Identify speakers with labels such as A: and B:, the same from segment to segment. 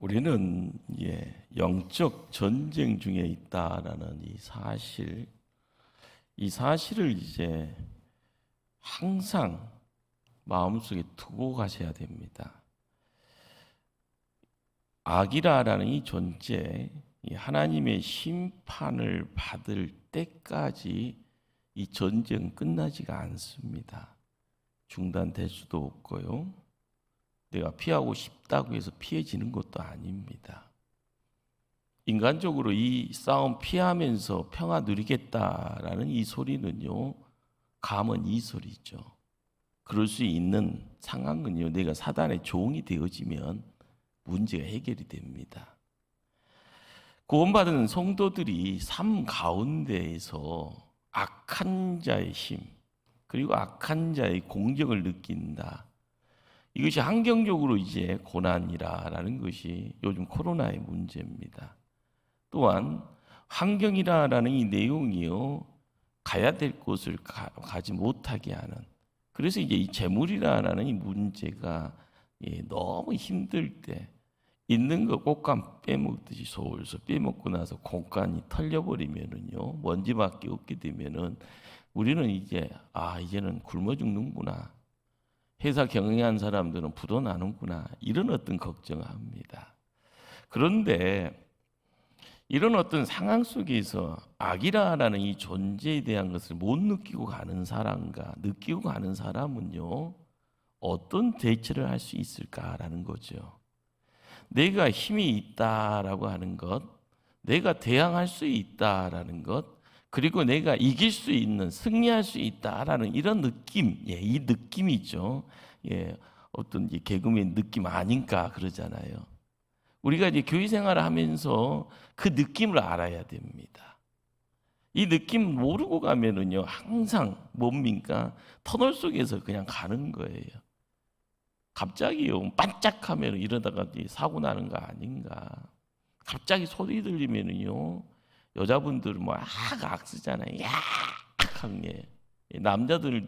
A: 우리는 영적 전쟁 중에 있다라는 이 사실을 이제 항상 마음속에 두고 가셔야 됩니다. 악이라는 이 존재, 이 하나님의 심판을 받을 때까지 이 전쟁 끝나지가 않습니다. 중단될 수도 없고요. 내가 피하고 싶다고 해서 피해지는 것도 아닙니다. 인간적으로 이 싸움 피하면서 평화 누리겠다라는 이 소리는요, 감은 이 소리죠. 그럴 수 있는 상황은요, 내가 사단의 종이 되어지면 문제가 해결이 됩니다. 구원받은 성도들이 삶 가운데에서 악한 자의 힘, 그리고 악한 자의 공격을 느낀다. 이것이 환경적으로 이제 고난이라는 것이 요즘 코로나의 문제입니다. 또한 환경이라는 이 내용이요, 가야 될 곳을 가지 못하게 하는, 그래서 이제 이 재물이라는 이 문제가 너무 힘들 때 있는 거 꽃감 빼먹듯이 솔솔 빼먹고 나서 공간이 털려버리면은요, 먼지밖에 없게 되면은 우리는 이제는 굶어 죽는구나, 회사 경영한 사람들은 부도 나는구나, 이런 어떤 걱정을 합니다. 그런데 이런 어떤 상황 속에서 악이라는 이 존재에 대한 것을 못 느끼고 가는 사람과 느끼고 가는 사람은요, 어떤 대처를 할 수 있을까라는 거죠. 내가 힘이 있다라고 하는 것, 내가 대항할 수 있다라는 것, 그리고 내가 이길 수 있는, 승리할 수 있다라는 이런 느낌, 이 느낌이죠. 어떤 개그맨 느낌 아닌가 그러잖아요. 우리가 이제 교회 생활을 하면서 그 느낌을 알아야 됩니다. 이 느낌 모르고 가면은요, 항상 뭡니까? 터널 속에서 그냥 가는 거예요. 갑자기요, 반짝하면 이러다가 사고 나는 거 아닌가. 갑자기 소리 들리면은요, 여자분들은 악 쓰잖아요. 약하게. 남자들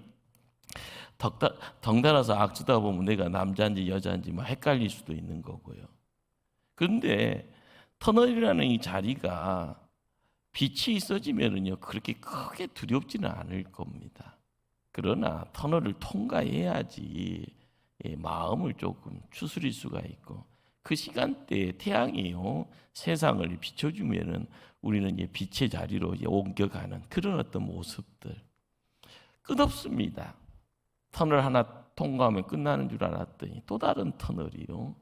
A: 덩달아서 악 쓰다 보면 내가 남자인지 여자인지 헷갈릴 수도 있는 거고요. 그런데 터널이라는 이 자리가 빛이 있어지면은요, 그렇게 크게 두렵지는 않을 겁니다. 그러나 터널을 통과해야지 마음을 조금 추스릴 수가 있고, 그 시간대에 태양이요, 세상을 비춰주면은 우리는 빛의 자리로 옮겨가는 그런 어떤 모습들, 끝없습니다. 터널 하나 통과하면 끝나는 줄 알았더니 또 다른 터널이요,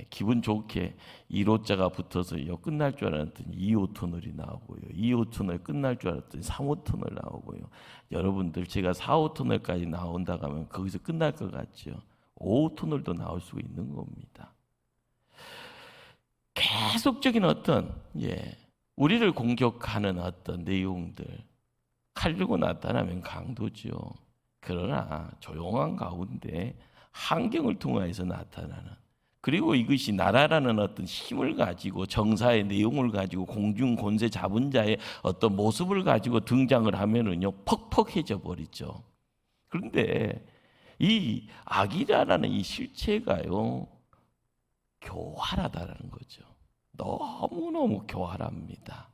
A: 기분 좋게 1호자가 붙어서 끝날 줄 알았더니 2호 터널이 나오고요, 2호 터널 끝날 줄 알았더니 3호 터널 나오고요. 여러분들, 제가 4호 터널까지 나온다고 하면 거기서 끝날 것 같죠? 5호 터널도 나올 수 있는 겁니다. 계속적인 어떤 우리를 공격하는 어떤 내용들, 칼 들고 나타나면 강도죠. 그러나 조용한 가운데 환경을 통해서 나타나는, 그리고 이것이 나라라는 어떤 힘을 가지고 정사의 내용을 가지고 공중 권세 잡은 자의 어떤 모습을 가지고 등장을 하면은요, 퍽퍽해져 버리죠. 그런데 이 악이라는 이 실체가요, 교활하다라는 거죠. 너무너무 교활합니다.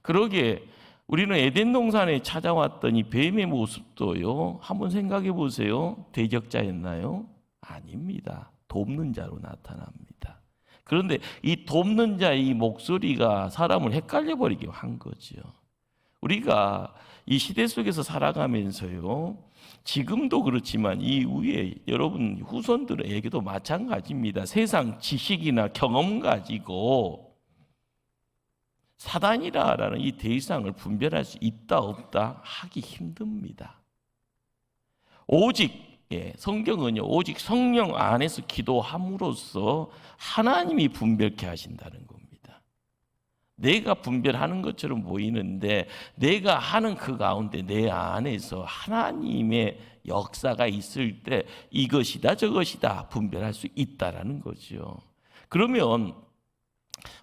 A: 그러기에 우리는 에덴 동산에 찾아왔던 이 뱀의 모습도요, 한번 생각해 보세요. 대적자였나요? 아닙니다. 돕는 자로 나타납니다. 그런데 이 돕는 자의 이 목소리가 사람을 헷갈려 버리게 한 거죠. 우리가 이 시대 속에서 살아가면서요, 지금도 그렇지만 이후에 여러분 후손들에게도 마찬가지입니다. 세상 지식이나 경험 가지고 사단이라는 이 대상을 분별할 수 있다 없다 하기 힘듭니다. 오직 성경은요, 오직 성령 안에서 기도함으로써 하나님이 분별케 하신다는 겁니다. 내가 분별하는 것처럼 보이는데 내가 하는 그 가운데 내 안에서 하나님의 역사가 있을 때 이것이다 저것이다 분별할 수 있다라는 거죠. 그러면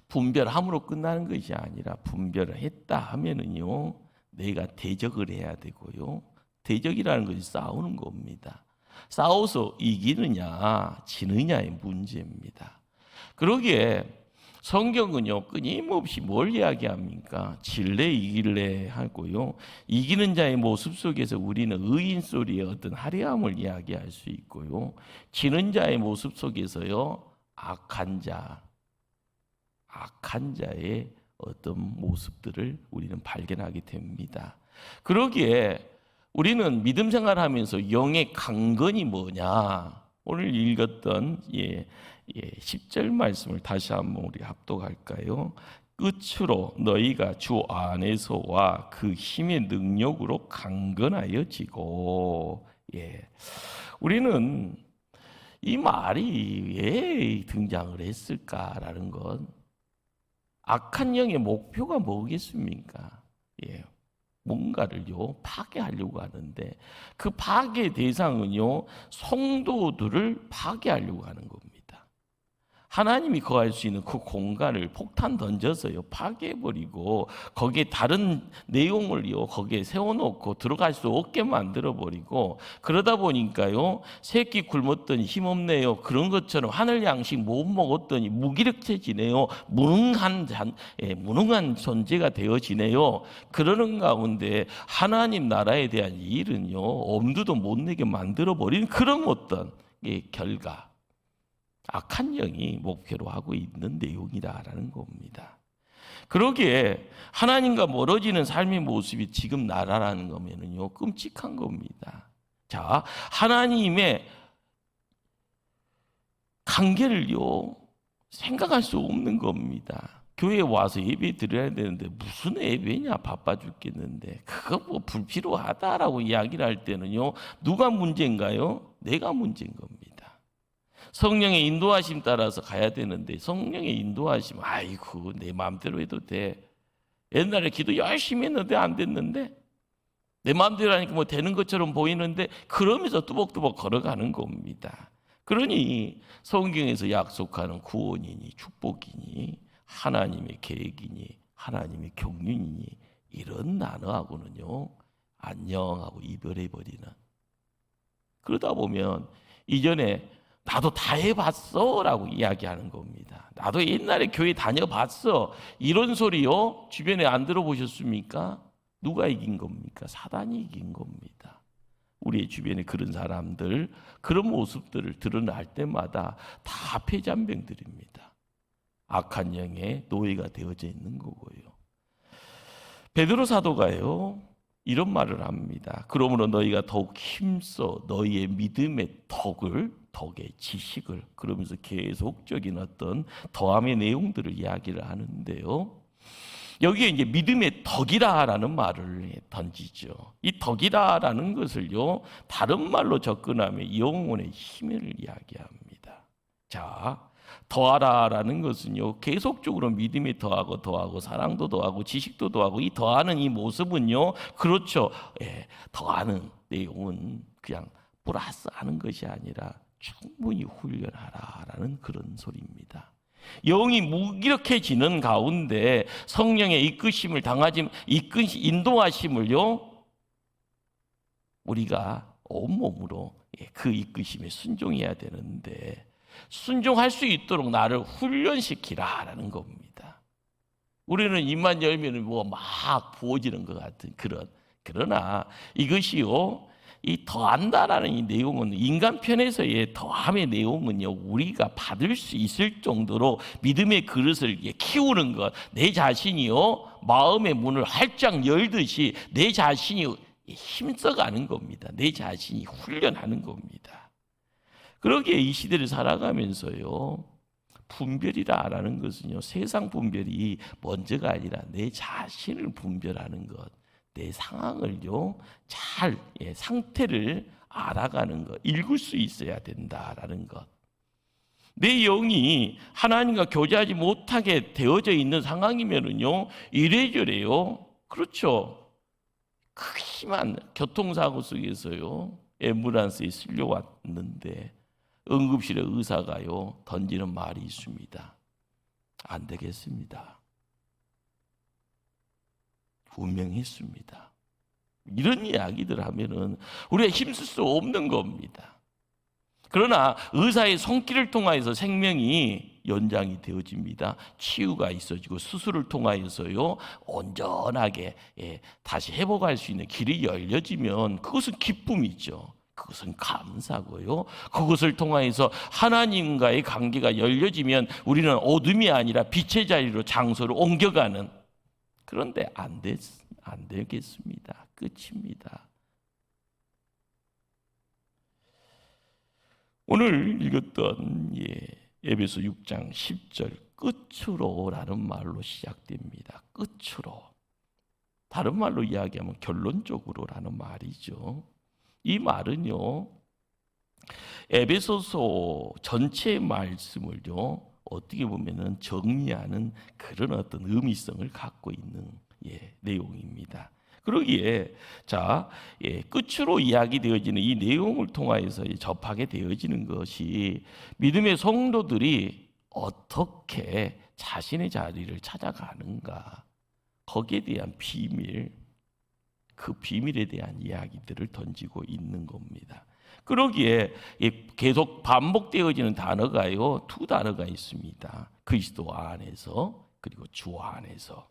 A: 분별함으로 끝나는 것이 아니라, 분별을 했다 하면은요, 내가 대적을 해야 되고요. 대적이라는 것이 싸우는 겁니다. 싸워서 이기느냐 지느냐의 문제입니다. 그러기에 성경은요 끊임없이 뭘 이야기합니까? 질래 이길래 하고요. 이기는 자의 모습 속에서 우리는 의인 소리의 어떤 화려함을 이야기할 수 있고요. 지는 자의 모습 속에서요 악한 자의 어떤 모습들을 우리는 발견하게 됩니다. 그러기에 우리는 믿음 생활하면서 영의 강건이 뭐냐? 오늘 읽었던 10절 말씀을 다시 한번 우리 합독할까요? 끝으로 너희가 주 안에서와 그 힘의 능력으로 강건하여지고. 우리는 이 말이 왜 등장을 했을까라는 건 악한 영의 목표가 뭐겠습니까? 뭔가를요 파괴하려고 하는데 그 파괴 대상은요 성도들을 파괴하려고 하는 겁니다. 하나님이 거할 수 있는 그 공간을 폭탄 던져서요 파괴해버리고 거기에 다른 내용을요 거기에 세워놓고 들어갈 수 없게 만들어버리고 그러다 보니까요 새끼 굶었더니 힘없네요 그런 것처럼 하늘 양식 못 먹었더니 무기력해지네요 무능한 존재가 되어지네요. 그러는 가운데 하나님 나라에 대한 일은요 엄두도 못 내게 만들어버리는 그런 어떤 결과 악한 영이 목표로 하고 있는 내용이다라는 겁니다. 그러기에 하나님과 멀어지는 삶의 모습이 지금 나라라는 거면은요 끔찍한 겁니다. 자, 하나님의 관계를요 생각할 수 없는 겁니다. 교회에 와서 예배 드려야 되는데 무슨 예배냐 바빠 죽겠는데 그거 뭐 불필요하다라고 이야기를 할 때는요 누가 문제인가요? 내가 문제인 겁니다. 성령의 인도하심 따라서 가야 되는데 성령의 인도하심 아이고 내 마음대로 해도 돼. 옛날에 기도 열심히 했는데 안 됐는데 내 마음대로 하니까 뭐 되는 것처럼 보이는데 그러면서 뚜벅뚜벅 걸어가는 겁니다. 그러니 성경에서 약속하는 구원이니 축복이니 하나님의 계획이니 하나님의 경륜이니 이런 단어하고는요 안녕하고 이별해버리는 그러다 보면 이전에 나도 다 해봤어 라고 이야기하는 겁니다. 나도 옛날에 교회 다녀봤어 이런 소리요 주변에 안 들어보셨습니까? 누가 이긴 겁니까? 사단이 이긴 겁니다. 우리의 주변에 그런 사람들 그런 모습들을 드러날 때마다 다 폐잔병들입니다. 악한 영의 노예가 되어져 있는 거고요. 베드로 사도가요 이런 말을 합니다. 그러므로 너희가 더욱 힘써 너희의 믿음의 덕의 지식을 그러면서 계속적인 어떤 더함의 내용들을 이야기를 하는데요. 여기에 이제 믿음의 덕이다라는 말을 던지죠. 이 덕이다라는 것을요 다른 말로 접근하면 영혼의 힘을 이야기합니다. 자, 더하라라는 것은요 계속적으로 믿음이 더하고 사랑도 더하고 지식도 더하고 이 더하는 이 모습은요 그렇죠. 더하는 내용은 그냥 플러스하는 것이 아니라 충분히 훈련하라라는 그런 소리입니다. 영이 무기력해지는 가운데 성령의 이끄심을 인도하심을요 우리가 온몸으로 그 이끄심에 순종해야 되는데 순종할 수 있도록 나를 훈련시키라라는 겁니다. 우리는 입만 열면 뭐 막 부어지는 것 같은 그러나 이것이요 이 더한다라는 이 내용은 인간 편에서의 더함의 내용은요 우리가 받을 수 있을 정도로 믿음의 그릇을 키우는 것, 내 자신이요 마음의 문을 활짝 열듯이 내 자신이 힘써가는 겁니다. 내 자신이 훈련하는 겁니다. 그러기에 이 시대를 살아가면서요 분별이라는 것은요 세상 분별이 먼저가 아니라 내 자신을 분별하는 것, 내 상황을요 잘 상태를 알아가는 것, 읽을 수 있어야 된다라는 것. 내 영이 하나님과 교제하지 못하게 되어져 있는 상황이면은요 이래저래요 그렇죠 심한 교통사고 속에서요 앰뷸런스에 실려왔는데 응급실에 의사가요 던지는 말이 있습니다. 안 되겠습니다. 분명했습니다. 이런 이야기들 하면은 우리가 힘쓸 수 없는 겁니다. 그러나 의사의 손길을 통하여서 생명이 연장이 되어집니다. 치유가 있어지고 수술을 통하여서요 온전하게 다시 회복할 수 있는 길이 열려지면 그것은 기쁨이죠. 그것은 감사고요. 그것을 통하여서 하나님과의 관계가 열려지면 우리는 어둠이 아니라 빛의 자리로 장소를 옮겨가는, 그런데 안 되겠습니다. 끝입니다. 오늘 읽었던 에베소 6장 10절 끝으로라는 말로 시작됩니다. 끝으로. 다른 말로 이야기하면 결론적으로라는 말이죠. 이 말은요 에베소서 전체의 말씀을요 어떻게 보면은 정리하는 그런 어떤 의미성을 갖고 있는 내용입니다. 그러기에 끝으로 이야기되어지는 이 내용을 통하여서 접하게 되어지는 것이 믿음의 성도들이 어떻게 자신의 자리를 찾아가는가, 거기에 대한 비밀, 그 비밀에 대한 이야기들을 던지고 있는 겁니다. 그러기에 계속 반복되어지는 단어가요 두 단어가 있습니다. 그리스도 안에서 그리고 주 안에서.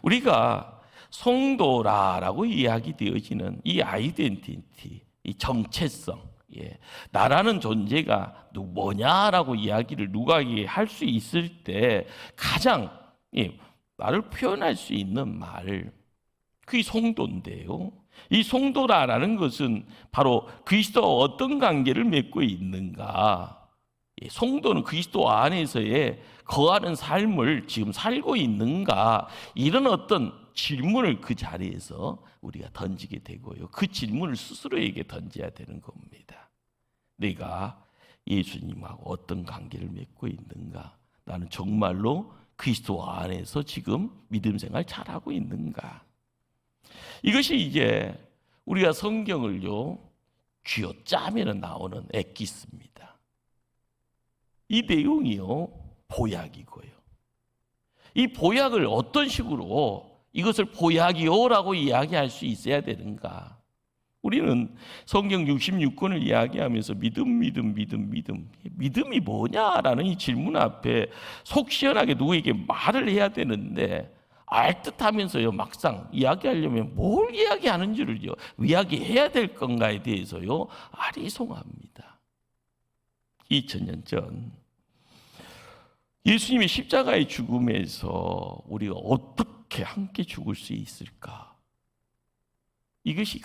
A: 우리가 성도라고 이야기되어지는 이 아이덴티티, 이 정체성, 나라는 존재가 뭐냐라고 이야기를 누가 할 수 있을 때 가장 나를 표현할 수 있는 말, 그게 성도인데요. 이 성도라는 것은 바로 그리스도와 어떤 관계를 맺고 있는가, 성도는 그리스도 안에서의 거하는 삶을 지금 살고 있는가, 이런 어떤 질문을 그 자리에서 우리가 던지게 되고요. 그 질문을 스스로에게 던져야 되는 겁니다. 내가 예수님하고 어떤 관계를 맺고 있는가? 나는 정말로 그리스도 안에서 지금 믿음 생활 잘하고 있는가? 이것이 이제 우리가 성경을요 쥐어짜면 나오는 엑기스입니다. 이 내용이요 보약이고요. 이 보약을 어떤 식으로 이것을 보약이요라고 이야기할 수 있어야 되는가? 우리는 성경 66권을 이야기하면서 믿음이 뭐냐라는 이 질문 앞에 속 시원하게 누구에게 말을 해야 되는데 알듯하면서요 막상 이야기하려면 뭘 이야기하는지를요 이야기해야 될 건가에 대해서요 아리송합니다. 2000년 전 예수님의 십자가의 죽음에서 우리가 어떻게 함께 죽을 수 있을까? 이것이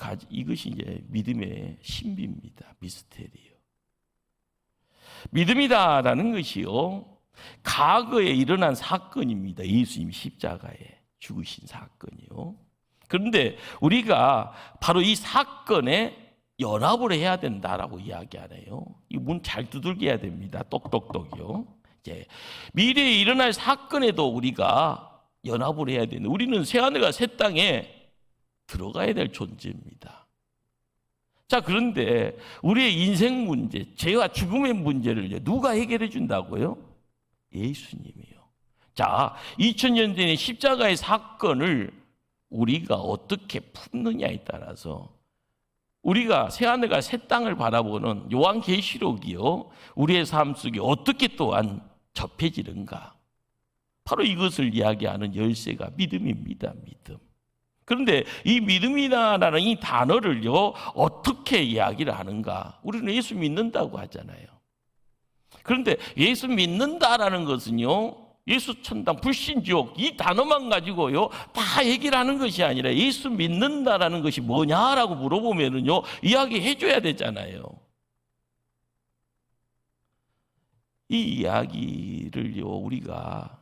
A: 이제 믿음의 신비입니다. 미스테리요. 믿음이다라는 것이요 과거에 일어난 사건입니다. 예수님이 십자가에 죽으신 사건이요. 그런데 우리가 바로 이 사건에 연합을 해야 된다라고 이야기하네요. 이 문 잘 두들겨야 됩니다. 똑똑똑이요. 이제 미래에 일어날 사건에도 우리가 연합을 해야 되는데 우리는 새하늘과 새 땅에 들어가야 될 존재입니다. 자, 그런데 우리의 인생 문제, 죄와 죽음의 문제를 누가 해결해 준다고요? 예수님이요. 자, 2000년 전의 십자가의 사건을 우리가 어떻게 품느냐에 따라서 우리가 새하늘과 새 땅을 바라보는 요한계시록이요 우리의 삶 속에 어떻게 또한 접해지는가, 바로 이것을 이야기하는 열쇠가 믿음입니다. 믿음. 그런데 이 믿음이라는 이 단어를요 어떻게 이야기를 하는가? 우리는 예수 믿는다고 하잖아요. 그런데 예수 믿는다라는 것은요 예수 천당 불신 지옥 이 단어만 가지고요 다 얘기를 하는 것이 아니라 예수 믿는다라는 것이 뭐냐라고 물어보면은요 이야기해 줘야 되잖아요. 이 이야기를요 우리가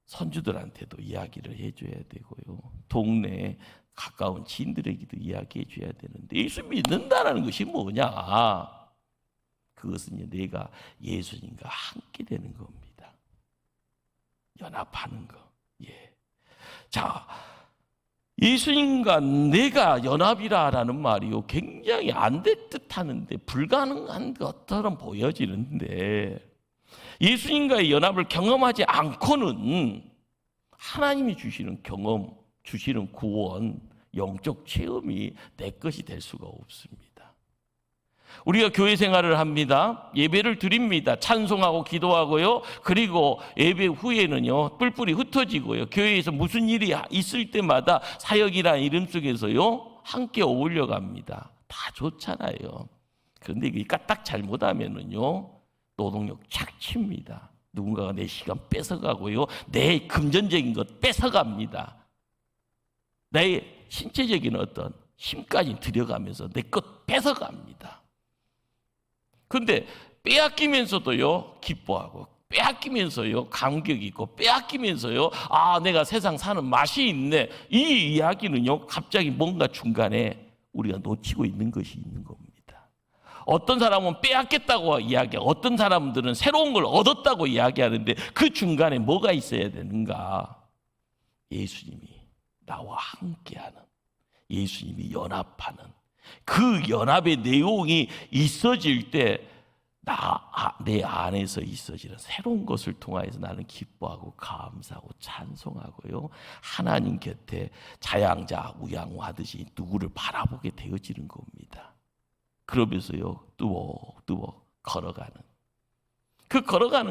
A: 선주들한테도 이야기를 해줘야 되고요 동네 가까운 지인들에게도 이야기해 줘야 되는데 예수 믿는다라는 것이 뭐냐? 그것은 내가 예수님과 함께 되는 겁니다. 연합하는 거. 자, 예수님과 내가 연합이라는 말이요 굉장히 안 될 듯하는데 불가능한 것처럼 보여지는데 예수님과의 연합을 경험하지 않고는 하나님이 주시는 경험, 주시는 구원, 영적 체험이 내 것이 될 수가 없습니다. 우리가 교회 생활을 합니다. 예배를 드립니다. 찬송하고 기도하고요. 그리고 예배 후에는요, 뿔뿔이 흩어지고요. 교회에서 무슨 일이 있을 때마다 사역이라는 이름 속에서요, 함께 어울려 갑니다. 다 좋잖아요. 그런데 이게 까딱 잘못하면은요, 노동력 착취입니다. 누군가가 내 시간 뺏어가고요, 내 금전적인 것 뺏어갑니다. 내 신체적인 어떤 힘까지 들여가면서 내 것 뺏어갑니다. 그런데 빼앗기면서도요, 기뻐하고, 빼앗기면서요, 감격이 있고, 빼앗기면서요, 아, 내가 세상 사는 맛이 있네. 이 이야기는요, 갑자기 뭔가 중간에 우리가 놓치고 있는 것이 있는 겁니다. 어떤 사람은 빼앗겼다고 이야기하고, 어떤 사람들은 새로운 걸 얻었다고 이야기하는데, 그 중간에 뭐가 있어야 되는가? 예수님이 나와 함께하는, 예수님이 연합하는 그 연합의 내용이 있어질 때 내 안에서 있어지는 새로운 것을 통하여서 나는 기뻐하고 감사하고 찬송하고요, 하나님 곁에 자양자 우양우하듯이 누구를 바라보게 되어지는 겁니다. 그러면서요, 뚜벅뚜벅 걸어가는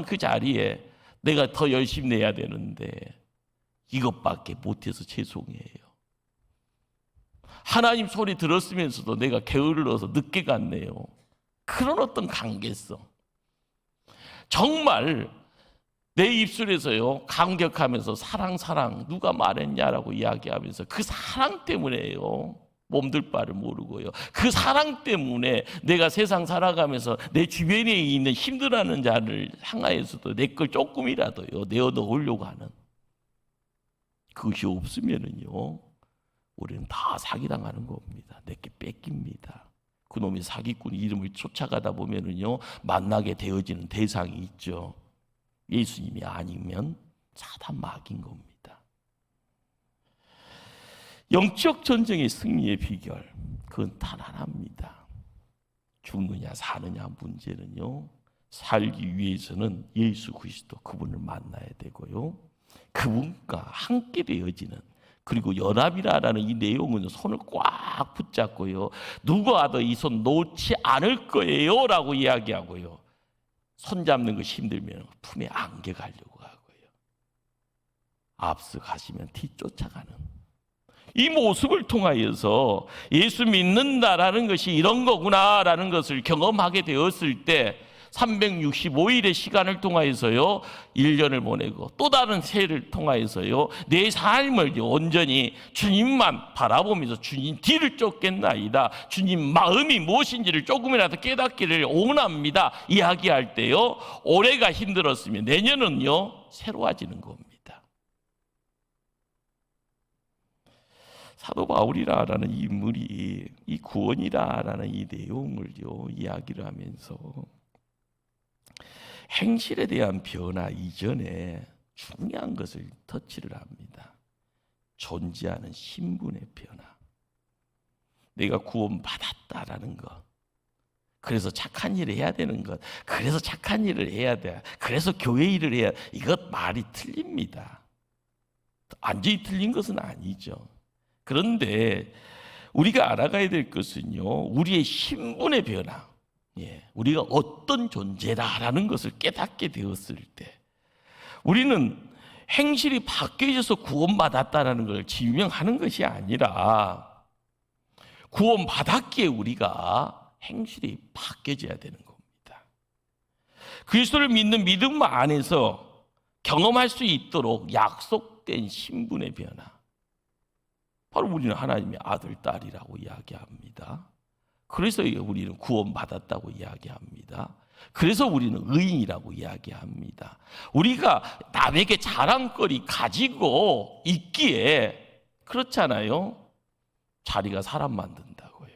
A: 그 자리에 내가 더 열심히 내야 되는데 이것밖에 못해서 죄송해요. 하나님 소리 들었으면서도 내가 게을러서 늦게 갔네요. 그런 어떤 관계성, 정말 내 입술에서요, 감격하면서 사랑 누가 말했냐라고 이야기하면서 그 사랑 때문에요, 몸둘 바를 모르고요, 그 사랑 때문에 내가 세상 살아가면서 내 주변에 있는 힘들어하는 자를 향하여서도 내 걸 조금이라도요 내어 넣으려고 하는, 그것이 없으면은요 우리는 다 사기당하는 겁니다. 내게 뺏깁니다. 그놈의 사기꾼 이름을 쫓아가다 보면은요, 만나게 되어지는 대상이 있죠. 예수님이 아니면 사단 마귀인 겁니다. 영적 전쟁의 승리의 비결, 그건 단 하나입니다. 죽느냐 사느냐 문제는요, 살기 위해서는 예수 그리스도 그분을 만나야 되고요, 그분과 함께 되어지는, 그리고 연합이라는 이 내용은 손을 꽉 붙잡고요, 누구와도 이 손 놓지 않을 거예요 라고 이야기하고요, 손 잡는 것이 힘들면 품에 안겨 가려고 하고요, 앞서 가시면 뒤쫓아가는 이 모습을 통하여서 예수 믿는다라는 것이 이런 거구나라는 것을 경험하게 되었을 때 365일의 시간을 통하여서요, 1년을 보내고 또 다른 새해를 통하여서요, 내 삶을 온전히 주님만 바라보면서 주님 뒤를 쫓겠나이다, 주님 마음이 무엇인지를 조금이라도 깨닫기를 원합니다 이야기할 때요, 올해가 힘들었으면 내년은요 새로워지는 겁니다. 사도 바울이라는 인물이 이 구원이라는 이 내용을요 이야기를 하면서 행실에 대한 변화 이전에 중요한 것을 터치를 합니다. 존재하는 신분의 변화. 내가 구원받았다라는 것, 그래서 착한 일을 해야 되는 것, 그래서 착한 일을 해야 돼, 그래서 교회 일을 해야, 이것 말이 틀립니다. 완전히 틀린 것은 아니죠. 그런데 우리가 알아가야 될 것은요, 우리의 신분의 변화, 우리가 어떤 존재다라는 것을 깨닫게 되었을 때, 우리는 행실이 바뀌어져서 구원받았다는 걸 증명하는 것이 아니라 구원받았기에 우리가 행실이 바뀌어져야 되는 겁니다. 그리스도를 믿는 믿음 안에서 경험할 수 있도록 약속된 신분의 변화, 바로 우리는 하나님의 아들, 딸이라고 이야기합니다. 그래서 우리는 구원받았다고 이야기합니다. 그래서 우리는 의인이라고 이야기합니다. 우리가 남에게 자랑거리 가지고 있기에, 그렇잖아요, 자리가 사람 만든다고요.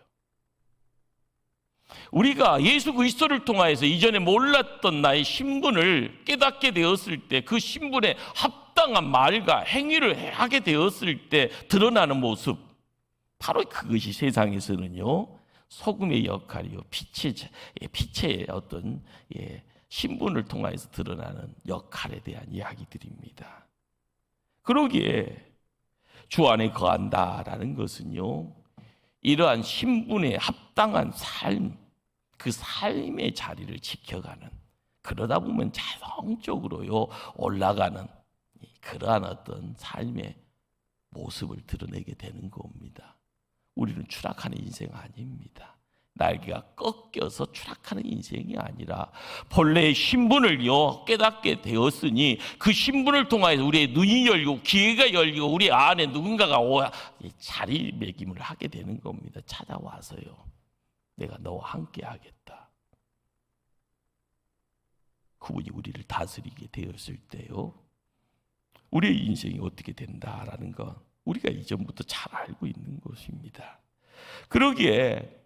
A: 우리가 예수 그리스도를 통하여서 이전에 몰랐던 나의 신분을 깨닫게 되었을 때, 그 신분에 합당한 말과 행위를 하게 되었을 때 드러나는 모습, 바로 그것이 세상에서는요 소금의 역할이요, 빛의 어떤 신분을 통해서 드러나는 역할에 대한 이야기들입니다. 그러기에 주 안에 거한다라는 것은요, 이러한 신분에 합당한 삶, 그 삶의 자리를 지켜가는, 그러다 보면 자동적으로요 올라가는 그러한 어떤 삶의 모습을 드러내게 되는 겁니다. 우리는 추락하는 인생 아닙니다. 날개가 꺾여서 추락하는 인생이 아니라 본래의 신분을요 깨닫게 되었으니 그 신분을 통하여 우리의 눈이 열리고 기회가 열리고 우리 안에 누군가가 자리매김을 하게 되는 겁니다. 찾아와서요, 내가 너와 함께 하겠다. 그분이 우리를 다스리게 되었을 때요, 우리의 인생이 어떻게 된다라는 건 우리가 이전부터 잘 알고 있는 것입니다. 그러기에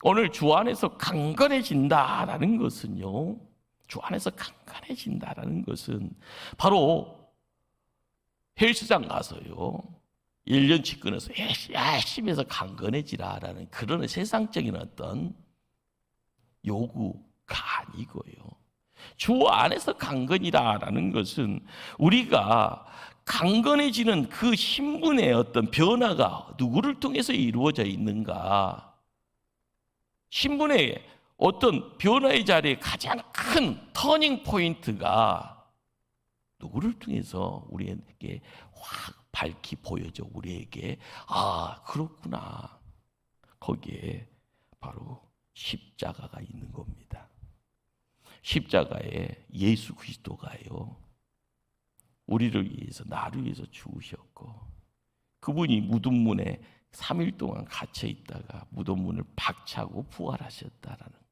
A: 오늘 주 안에서 강건해진다라는 것은요, 주 안에서 강건해진다라는 것은 바로 헬스장 가서요 1년치 끊어서 열심히 해서 강건해지라라는 그런 세상적인 어떤 요구가 아니고요, 주 안에서 강건이라는 것은 우리가 강건해지는 그 신분의 어떤 변화가 누구를 통해서 이루어져 있는가, 신분의 어떤 변화의 자리에 가장 큰 터닝 포인트가 누구를 통해서 우리에게 확 밝히 보여져 우리에게 그렇구나, 거기에 바로 십자가가 있는 겁니다. 십자가에 예수 그리스도가요 우리를 위해서, 나를 위해서 죽으셨고, 그분이 무덤문에 3일 동안 갇혀 있다가 무덤문을 박차고 부활하셨다라는.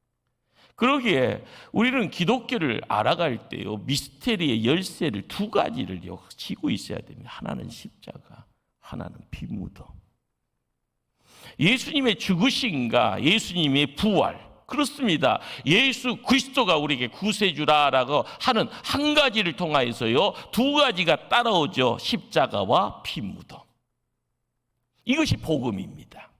A: 그러기에 우리는 기독교를 알아갈 때요 미스테리의 열쇠를 두 가지를요 쥐고 있어야 됩니다. 하나는 십자가, 하나는 빈무덤. 예수님의 죽으심과 예수님의 부활, 그렇습니다. 예수 그리스도가 우리에게 구세주라라고 하는 한 가지를 통하여서요 두 가지가 따라오죠. 십자가와 빈무덤. 이것이 복음입니다.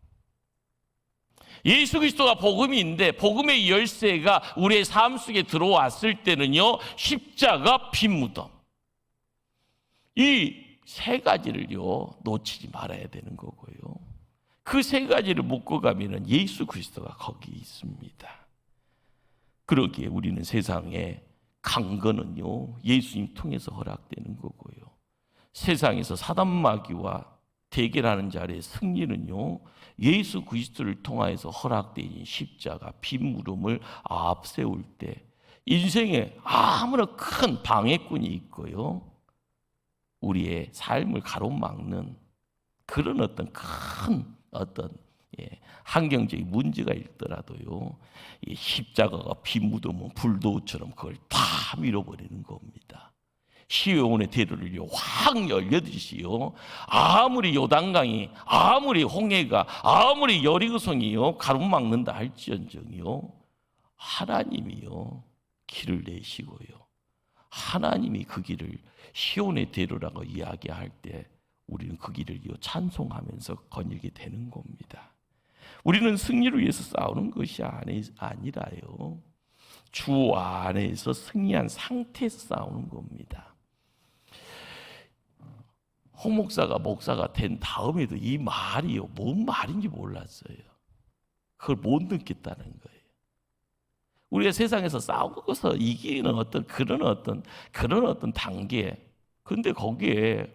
A: 예수 그리스도가 복음인데 복음의 열쇠가 우리의 삶 속에 들어왔을 때는요 십자가, 빈무덤, 이 세 가지를요 놓치지 말아야 되는 거고요, 그 세 가지를 묶어가면 예수 그리스도가 거기 있습니다. 그러기에 우리는 세상에 강건은요 예수님 통해서 허락되는 거고요, 세상에서 사단마귀와 대결하는 자리의 승리는요 예수 그리스도를 통하여서 허락된 십자가, 빈무덤을 앞세울 때 인생에 아무나 큰 방해꾼이 있고요 우리의 삶을 가로막는 그런 어떤 큰 환경적인 문제가 있더라도요 이 십자가가 빈무덤은 불도처럼 그걸 다 밀어버리는 겁니다. 시온의 대로를요 확 열려듯이요, 아무리 요단강이, 아무리 홍해가, 아무리 여리고성이요 가로막는다 할지언정요 하나님이요 길을 내시고요, 하나님이 그 길을 시온의 대로라고 이야기할 때 우리는 그 길을 찬송하면서 거닐게 되는 겁니다. 우리는 승리를 위해서 싸우는 것이 아니라요 주 안에서 승리한 상태에서 싸우는 겁니다. 홍 목사가 목사가 된 다음에도 이 말이요 뭔 말인지 몰랐어요. 그걸 못 느꼈다는 거예요. 우리가 세상에서 싸우고서 이기는 그런 어떤 단계, 근데 거기에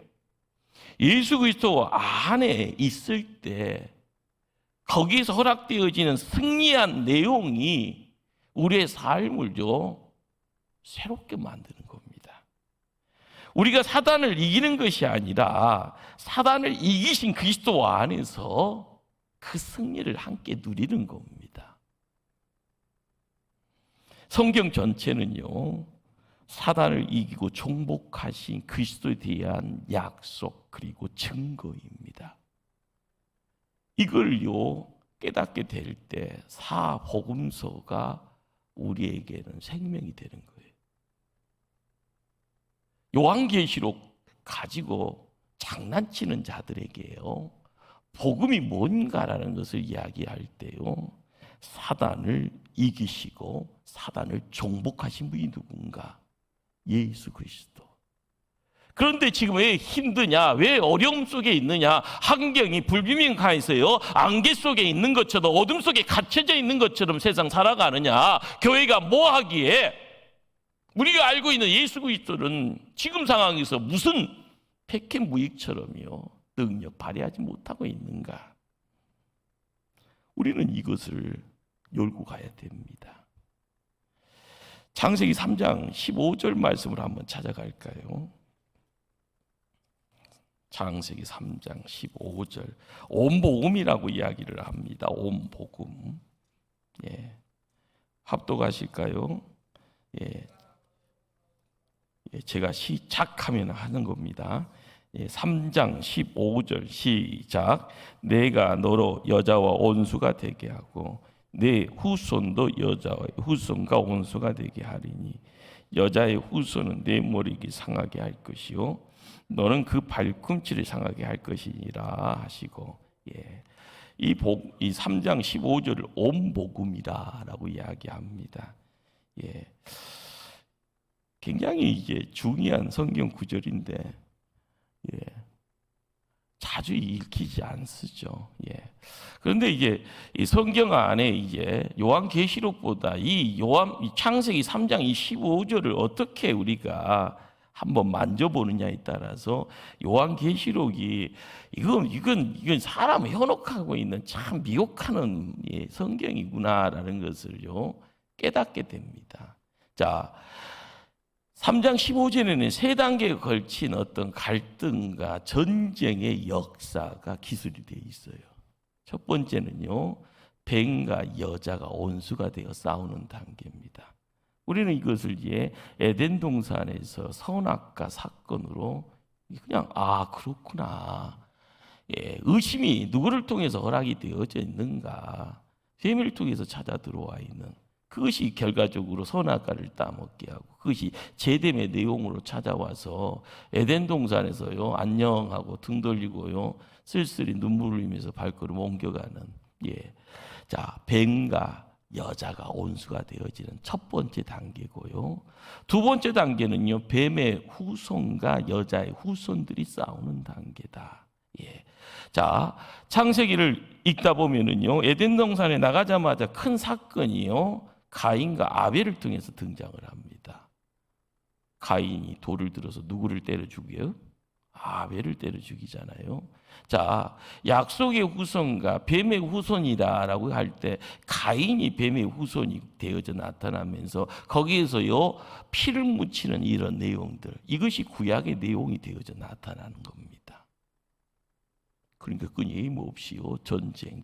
A: 예수 그리스도 안에 있을 때 거기에서 허락되어지는 승리한 내용이 우리의 삶을요 새롭게 만드는 겁니다. 우리가 사단을 이기는 것이 아니라 사단을 이기신 그리스도 안에서 그 승리를 함께 누리는 겁니다. 성경 전체는요 사단을 이기고 정복하신 그리스도에 대한 약속 그리고 증거입니다. 이걸요 깨닫게 될 때 사복음서가 우리에게는 생명이 되는 거예요. 요한계시록 가지고 장난치는 자들에게요 복음이 뭔가라는 것을 이야기할 때요 사단을 이기시고 사단을 정복하신 분이 누군가? 예수 그리스도. 그런데 지금 왜 힘드냐? 왜 어려움 속에 있느냐? 환경이 불비명하여서요, 안개 속에 있는 것처럼, 어둠 속에 갇혀져 있는 것처럼 세상 살아가느냐? 교회가 뭐 하기에 우리가 알고 있는 예수 그리스도는 지금 상황에서 무슨 백해무익처럼요 능력 발휘하지 못하고 있는가? 우리는 이것을 열고 가야 됩니다. 창세기 3장 15절 말씀을 한번 찾아갈까요? 창세기 3장 15절, 온복음이라고 이야기를 합니다. 온복음. 예. 합독하실까요? 예. 예, 제가 시작하면 하는 겁니다. 예, 3장 15절 시작. 내가 너로 여자와 온수가 되게 하고 내 후손도 여자와 후손과 온수가 되게 하리니 여자의 후손은 내 머리를 상하게 할 것이요 너는 그 발꿈치를 상하게 할 것이니라 하시고, 예. 이 3장 15절을 온복음이라고 이야기합니다. 예. 굉장히 이제 중요한 성경 구절인데, 예. 자주 읽히지 않쓰죠. 예. 그런데 이게 이 성경 안에 이제 요한계시록보다 이 창세기 3장 이 15절을 어떻게 우리가 한번 만져보느냐에 따라서 요한계시록이 이건 사람을 현혹하고 있는 참 미혹하는 성경이구나라는 것을요 깨닫게 됩니다. 자, 3장 15절에는 세 단계에 걸친 어떤 갈등과 전쟁의 역사가 기술이 되어 있어요. 첫 번째는요, 뱀과 여자가 온수가 되어 싸우는 단계입니다. 우리는 이것을 이제 에덴 동산에서 선악과 사건으로 그냥 그렇구나. 예, 의심이 누구를 통해서 허락이 되어져 있는가? 뱀을 통해서 찾아 들어와 있는 그것이 결과적으로 선악과를 따먹게 하고 그것이 제뎀의 내용으로 찾아와서 에덴 동산에서요 안녕하고 등 돌리고요 쓸쓸히 눈물을 흘리면서 발걸음 옮겨가는, 예, 자, 뱀과 여자가 온수가 되어지는 첫 번째 단계고요. 두 번째 단계는요 뱀의 후손과 여자의 후손들이 싸우는 단계다. 예. 자, 창세기를 읽다 보면은요 에덴 동산에 나가자마자 큰 사건이요 가인과 아벨을 통해서 등장을 합니다. 가인이 돌을 들어서 누구를 때려 죽여요? 아벨을 때려 죽이잖아요. 자, 약속의 후손과 뱀의 후손이다라고 할 때 가인이 뱀의 후손이 되어져 나타나면서 거기에서요 피를 묻히는 이런 내용들, 이것이 구약의 내용이 되어져 나타나는 겁니다. 그러니까 끊임없이요 전쟁,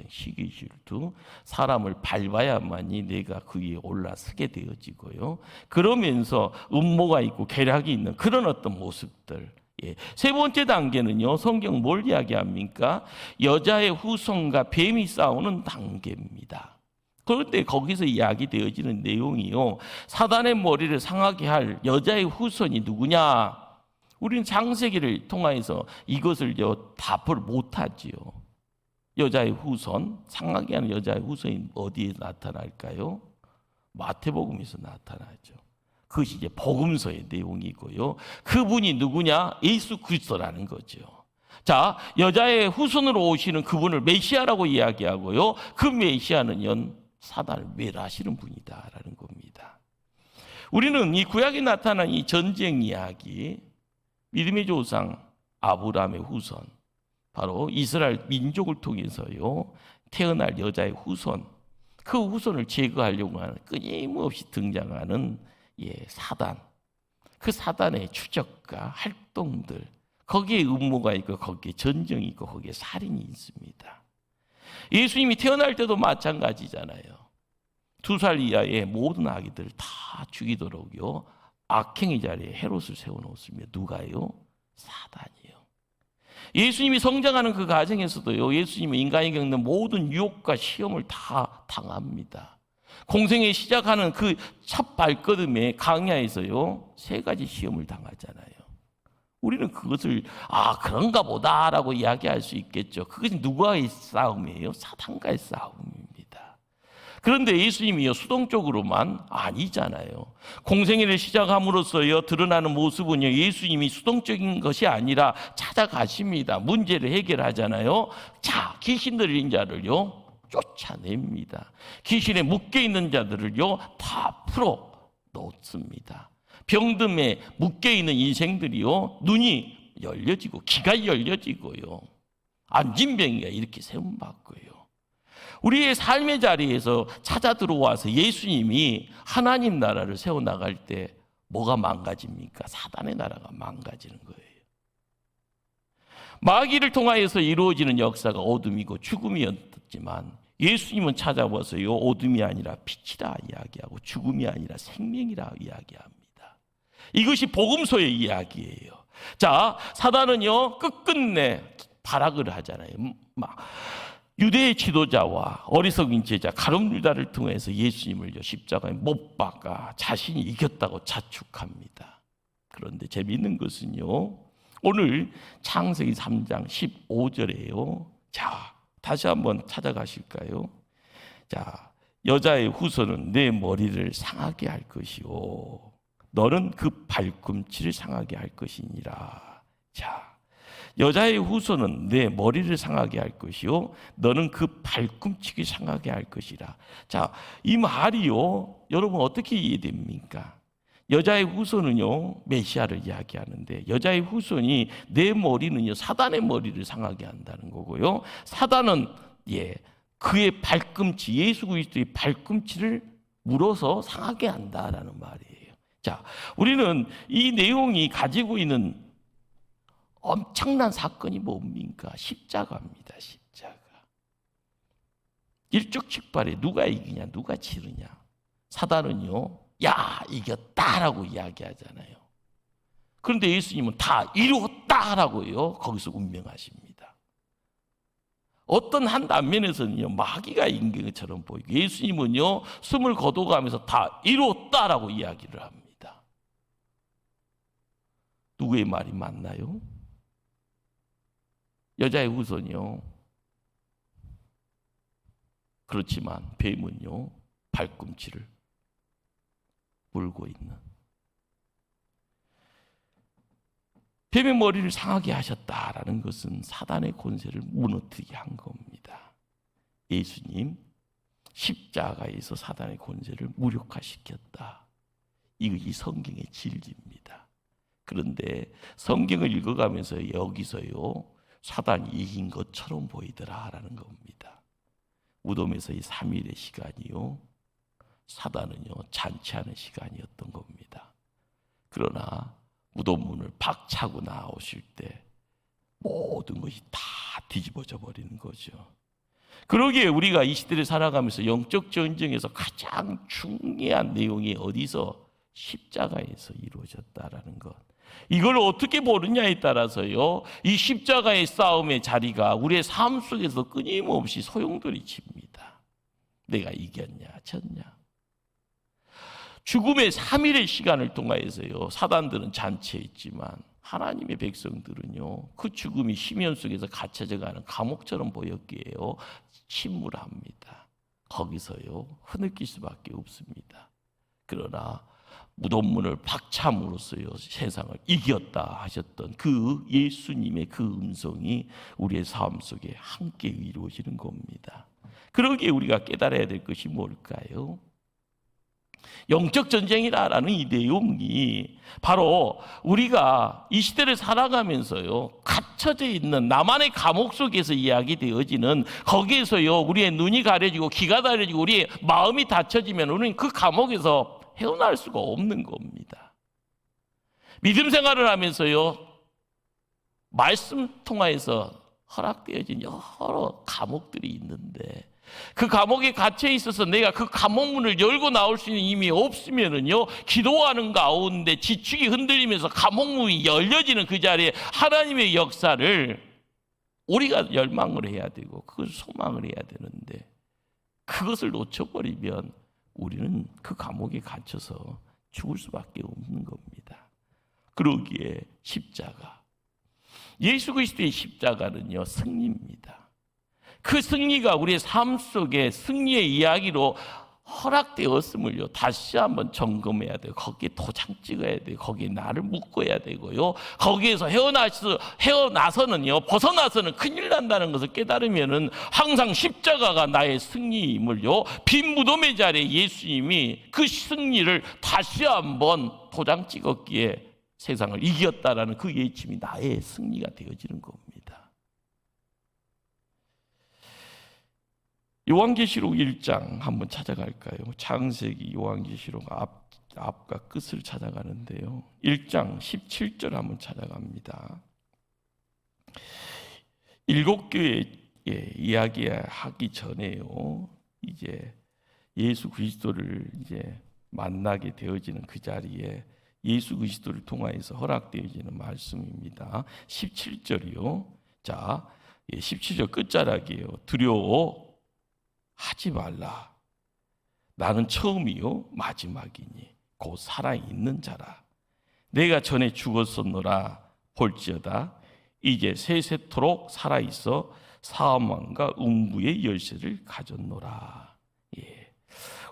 A: 시기 질투, 사람을 밟아야만이 내가 그 위에 올라서게 되어지고요. 그러면서 음모가 있고 계략이 있는 그런 어떤 모습들. 예. 세 번째 단계는요, 성경 뭘 이야기합니까? 여자의 후손과 뱀이 싸우는 단계입니다. 그런데 거기서 이야기되어지는 내용이요, 사단의 머리를 상하게 할 여자의 후손이 누구냐? 우리는 창세기를 통해서 이것을 답을 못하지요. 여자의 후손, 상하게 하는 여자의 후손이 어디에 나타날까요? 마태복음에서 나타나죠. 그것이 이제 복음서의 내용이고요. 그분이 누구냐? 예수 그리스도라는 거죠. 자, 여자의 후손으로 오시는 그분을 메시아라고 이야기하고요. 그 메시아는 사단을 멸하시는 분이다라는 겁니다. 우리는 이 구약에 나타난 이 전쟁 이야기, 믿음의 조상 아브라함의 후손, 바로 이스라엘 민족을 통해서요 태어날 여자의 후손, 그 후손을 제거하려고 하는 끊임없이 등장하는 사단, 그 사단의 추적과 활동들, 거기에 음모가 있고 거기에 전쟁이 있고 거기에 살인이 있습니다. 예수님이 태어날 때도 마찬가지잖아요. 2살 이하의 모든 아기들 다 죽이도록요 악행의 자리에 헤롯을 세워놓습니다. 누가요? 사단이요. 예수님이 성장하는 그 과정에서도요 예수님은 인간이 겪는 모든 유혹과 시험을 다 당합니다. 공생에 시작하는 그 첫 발걸음에 강야에서요 3가지 시험을 당하잖아요. 우리는 그것을 그런가 보다라고 이야기할 수 있겠죠. 그것이 누구와의 싸움이에요? 사단과의 싸움입니다. 그런데 예수님이요 수동적으로만 아니잖아요. 공생애를 시작함으로써요 드러나는 모습은요 예수님이 수동적인 것이 아니라 찾아가십니다. 문제를 해결하잖아요. 자, 귀신 들린 자를요 쫓아냅니다. 귀신에 묶여 있는 자들을요 다 풀어 놓습니다. 병듦에 묶여 있는 인생들이요 눈이 열려지고 귀가 열려지고요 안진병이가 이렇게 세움받고요. 우리의 삶의 자리에서 찾아 들어와서 예수님이 하나님 나라를 세워나갈 때 뭐가 망가집니까? 사단의 나라가 망가지는 거예요. 마귀를 통하여서 이루어지는 역사가 어둠이고 죽음이었지만 예수님은 찾아와서요 어둠이 아니라 빛이라 이야기하고 죽음이 아니라 생명이라 이야기합니다. 이것이 복음서의 이야기예요. 자, 사단은요 끝끝내 발악을 하잖아요. 막 유대의 지도자와 어리석은 제자 가룟유다를 통해서 예수님을 십자가에 못 박아 자신이 이겼다고 자축합니다. 그런데 재미있는 것은요 오늘 창세기 3장 15절에요. 자, 다시 한번 찾아가실까요? 자, 여자의 후손은 내 머리를 상하게 할 것이요 너는 그 발꿈치를 상하게 할 것이니라. 자, 여자의 후손은 내 머리를 상하게 할 것이요 너는 그 발꿈치를 상하게 할 것이라. 자, 이 말이요 여러분 어떻게 이해됩니까? 여자의 후손은요 메시아를 이야기하는데 여자의 후손이 내 머리는요 사단의 머리를 상하게 한다는 거고요. 사단은 그의 발꿈치 예수 그리스도의 발꿈치를 물어서 상하게 한다라는 말이에요. 자, 우리는 이 내용이 가지고 있는 엄청난 사건이 뭡니까? 십자가입니다. 십자가. 일촉즉발에 누가 이기냐 누가 치르냐. 사단은요 야 이겼다라고 이야기하잖아요. 그런데 예수님은 다 이루었다라고요 거기서 운명하십니다. 어떤 한 단면에서는요 마귀가 이긴 것처럼 보이고 예수님은요 숨을 거둬가면서 다 이루었다라고 이야기를 합니다. 누구의 말이 맞나요? 여자의 후손이요. 그렇지만 뱀은요 발꿈치를 물고 있는 뱀의 머리를 상하게 하셨다라는 것은 사단의 권세를 무너뜨리게 한 겁니다. 예수님 십자가에서 사단의 권세를 무력화시켰다. 이것이 성경의 진리입니다. 그런데 성경을 읽어가면서 여기서요 사단이 이긴 것처럼 보이더라라는 겁니다. 무덤에서의 3일의 시간이요 사단은요 잔치하는 시간이었던 겁니다. 그러나 무덤 문을 박차고 나오실 때 모든 것이 다 뒤집어져 버리는 거죠. 그러기에 우리가 이 시대를 살아가면서 영적 전쟁에서 가장 중요한 내용이 어디서 십자가에서 이루어졌다라는 것. 이걸 어떻게 보느냐에 따라서요 이 십자가의 싸움의 자리가 우리의 삶 속에서 끊임없이 소용돌이칩니다. 내가 이겼냐 졌냐. 죽음의 3일의 시간을 통하여서요 사단들은 잔치했지만 하나님의 백성들은요 그 죽음이 심연 속에서 갇혀져 가는 감옥처럼 보였기에요 침울합니다. 거기서요 흐느낄 수밖에 없습니다. 그러나 무덤 문을 박참으로써요 세상을 이겼다 하셨던 그 예수님의 그 음성이 우리의 삶 속에 함께 이루어지는 겁니다. 그러기에 우리가 깨달아야 될 것이 뭘까요? 영적 전쟁이라는 이 내용이 바로 우리가 이 시대를 살아가면서요 갇혀져 있는 나만의 감옥 속에서 이야기되어지는 거기에서요 우리의 눈이 가려지고 귀가 가려지고 우리의 마음이 닫혀지면 우리는 그 감옥에서 헤어날 수가 없는 겁니다. 믿음 생활을 하면서요 말씀 통하여서 허락되어진 여러 감옥들이 있는데 그 감옥에 갇혀 있어서 내가 그 감옥 문을 열고 나올 수 있는 힘이 없으면은요 기도하는 가운데 지축이 흔들리면서 감옥 문이 열려지는 그 자리에 하나님의 역사를 우리가 열망을 해야 되고 그걸 소망을 해야 되는데 그것을 놓쳐버리면 우리는 그 감옥에 갇혀서 죽을 수밖에 없는 겁니다. 그러기에 십자가 예수 그리스도의 십자가는요 승리입니다. 그 승리가 우리의 삶 속에 승리의 이야기로 허락되었음을요 다시 한번 점검해야 돼요. 거기에 도장 찍어야 돼요. 거기에 나를 묶어야 되고요. 거기에서 헤어나서는요, 벗어나서는 큰일 난다는 것을 깨달으면은 항상 십자가가 나의 승리임을요, 빈 무덤의 자리에 예수님이 그 승리를 다시 한번 도장 찍었기에 세상을 이겼다라는 그 예침이 나의 승리가 되어지는 겁니다. 요한계시록 1장 한번 찾아갈까요? 창세기, 요한계시록 앞과 끝을 찾아가는데요. 1장 17절 한번 찾아갑니다. 7교회 이야기하기 전에요, 이제 예수 그리스도를 이제 만나게 되어지는 그 자리에 예수 그리스도를 통하여서 허락되어지는 말씀입니다. 17절이요. 자, 17절 끝자락이에요. 두려워 하지 말라. 나는 처음이요 마지막이니 곧 살아있는 자라. 내가 전에 죽었었노라. 볼지어다 이제 세세토록 살아있어 사망과 음부의 열쇠를 가졌노라. 예.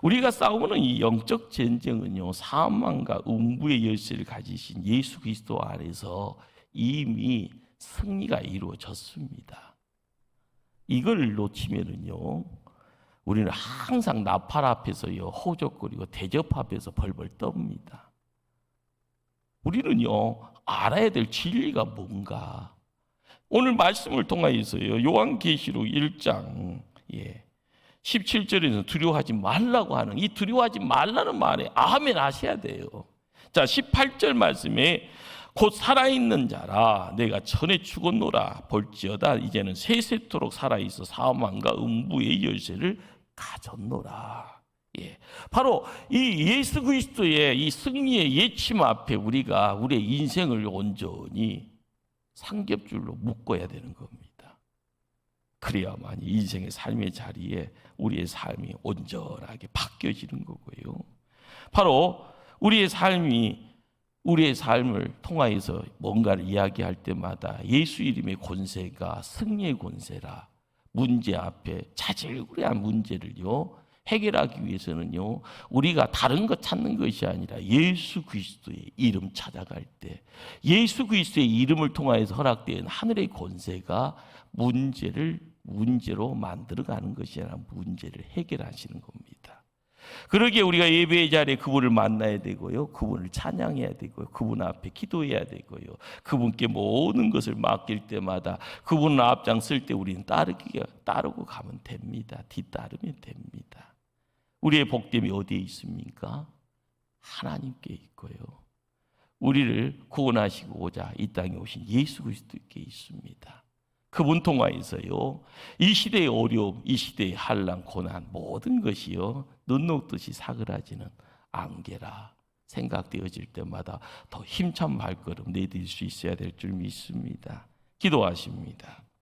A: 우리가 싸우는 이 영적 전쟁은요, 사망과 음부의 열쇠를 가지신 예수 그리스도 안에서 이미 승리가 이루어졌습니다. 이걸 놓치면은요, 우리는 항상 나팔 앞에서요 호적거리고 대접 앞에서 벌벌 떱니다. 우리는요 알아야 될 진리가 뭔가. 오늘 말씀을 통하여서요 요한계시록 1장 17절에서 두려워하지 말라고 하는 이 두려워하지 말라는 말에 아멘 하셔야 돼요. 자, 18절 말씀에 곧 살아있는 자라. 내가 전에 죽었노라. 볼지어다 이제는 세세토록 살아있어 사망과 음부의 열쇠를 가졌노라. 예, 바로 이 예수 그리스도의 이 승리의 예침 앞에 우리가 우리의 인생을 온전히 삼겹줄로 묶어야 되는 겁니다. 그래야만 인생의 삶의 자리에 우리의 삶이 온전하게 바뀌어지는 거고요. 바로 우리의 삶을 통하여서 뭔가를 이야기할 때마다 예수 이름의 권세가 승리의 권세라. 문제 앞에 자질구레한 문제를요 해결하기 위해서는요 우리가 다른 것 찾는 것이 아니라 예수 그리스도의 이름 찾아갈 때 예수 그리스도의 이름을 통하여서 허락된 하늘의 권세가 문제로 만들어가는 것이 아니라 문제를 해결하시는 겁니다. 그러기에 우리가 예배의 자리에 그분을 만나야 되고요, 그분을 찬양해야 되고요, 그분 앞에 기도해야 되고요, 그분께 모든 것을 맡길 때마다 그분을 앞장설 때 우리는 따르고 가면 됩니다. 뒤따르면 됩니다. 우리의 복됨이 어디에 있습니까? 하나님께 있고요, 우리를 구원하시고자 이 땅에 오신 예수 그리스도께 있습니다. 그분 통하여서요 이 시대의 어려움, 이 시대의 한란, 고난 모든 것이요 눈 녹듯이 사그라지는 안개라 생각되어질 때마다 더 힘찬 발걸음 내딜 수 있어야 될 줄 믿습니다. 기도하십니다.